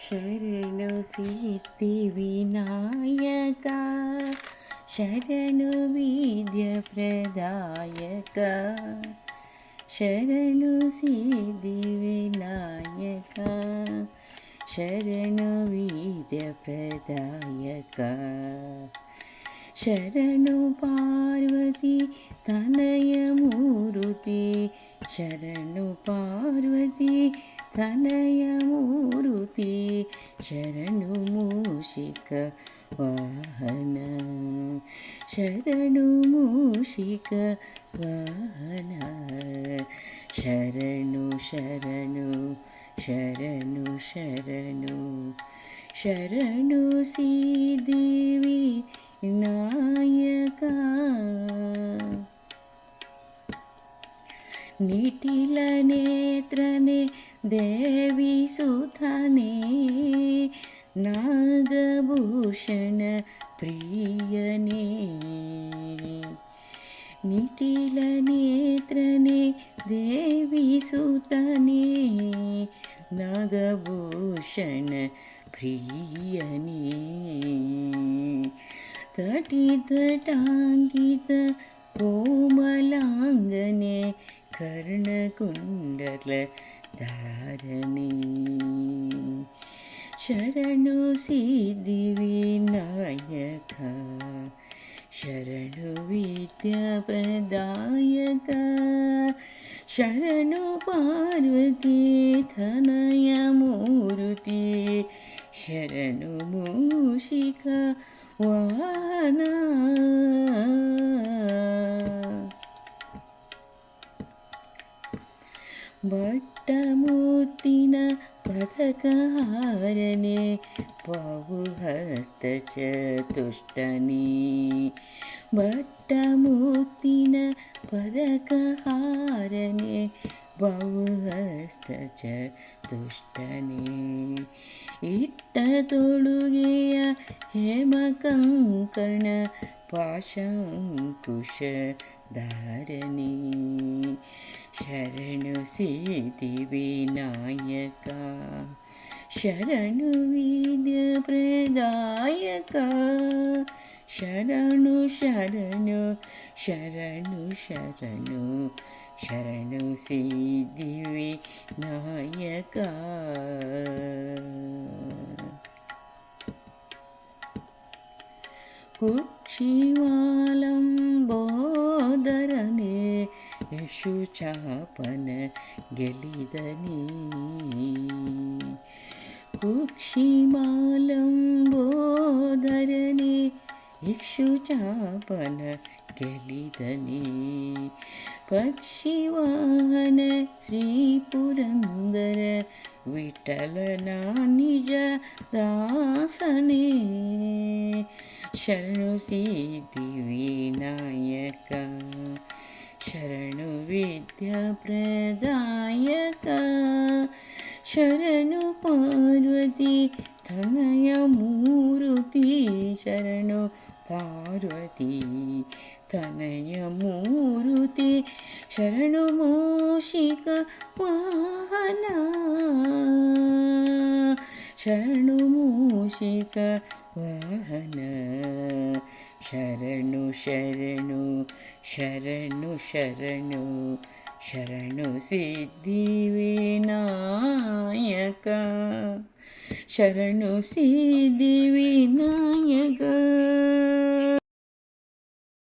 ಶರಣು ಸಿದ್ಧಿವಿನಾಯಕ ಶರಣು ವಿದ್ಯಾಪ್ರದಾಯಕ ಶರಣು ಸಿದ್ಧಿವಿನಾಯಕ ಶರಣು ವಿದ್ಯಾಪ್ರದಾಯಕ ಶರಣು ಪಾರ್ವತಿ ತನಯ ಮೂರುತಿ ಶರಣು ಪಾರ್ವತಿ ತನಯ ಮೂರುತಿ ಶರಣು ಮೂಷಿಕ ವಾಹನ ಶರಣು ಮೂಷಿಕ ವಾಹನ ಶರಣು ಶರಣು ಶರಣು ಶರಣು ಶರಣು ಸಿದ್ಧಿವಿ ನಾಯಕ ನಿಟಿಲ ನೇತ್ರನೆ ದೇವಿ ಸುತನೆ ನಾಗಭೂಷಣ ಪ್ರಿಯನೇ ನಿಟಿಲ ನೇತ್ರನೆ ದೇವಿ ಸುತನೆ ನಾಗಭೂಷಣ ಪ್ರಿಯನೇ ತಟಿತಟಾಂಗಿತ ಕೋಮಲಾಂಗನೆ ಕರ್ಣಕುಂಡಲ ಧಾರಣೆ ಶರಣು ಸಿದ್ಧಿವಿನಾಯಕ ಶರಣು ವಿದ್ಯಾಪ್ರದಾಯಕ ಶರಣು ಪಾರ್ವತಿ ತನಯ ಮೂರುತಿ ಶರಣು ಮೂಷಿಕ ವಾಹನ ಭಟ್ಟಮೂರ್ತಿನ ಪದಕಹಾರನೆ ಬಹುಹಸ್ತ ಚತುಷ್ಟನೇ ಭಟ್ಟಮೂರ್ತಿನ ಪದಕಹಾರನೆ ಬಹುಹಸ್ತ ಚತುಷ್ಟನೇ ಇಟ್ಟ ತೊಳುಗೆಯ ಹೇಮಕಂಕಣ ಪಾಶಂಕುಶ ಧಾರಣೆ ಶರಣು ಸಿದ್ಧಿವಿನಾಯಕ ಶರಣು ವಿದ್ಯಾಪ್ರದಾಯಕ ಶರಣು ಶರಣು ಶರಣು ಶರಣು ಶರಣು ಸಿದ್ಧಿವಿನಾಯಕ ಕುಕ್ಷಿವಾಲಂಬೋದರನೆ ಯಶುಚಾಪನ ಗೆಲಿದನೇ ಕುಕ್ಷಿಮಾಲಂಬೋದರನೆ ಇಕ್ಷುಚಾಪನ ಗೆಲಿದನೇ ಪಕ್ಷಿವಾಹನ ಶ್ರೀ ಪುರಂದರ ವಿಠಲನ ನಿಜ ದಾಸನೇ ಶರಣು ಸಿದ್ಧಿವಿನಾಯಕ ಶರಣು ವಿದ್ಯಾಪ್ರದಾಯಕ ಶರಣು ಪಾರ್ವತಿ ತನಯ ಮೂರುತಿ ಶರಣು ಪಾರ್ವತಿ ತನಯ ಮೂರುತಿ ಶರಣು ಮೂಷಿಕ ವಾಹನ ಶರಣು ಮೂಷಿಕ ವಾಹನ ಶರಣು ಶರಣು ಶರಣು ಶರಣು ಶರಣು ಸಿದ್ಧಿವಿನಾಯಕ ಶರಣು ಸಿದ್ಧಿವಿನಾಯಕ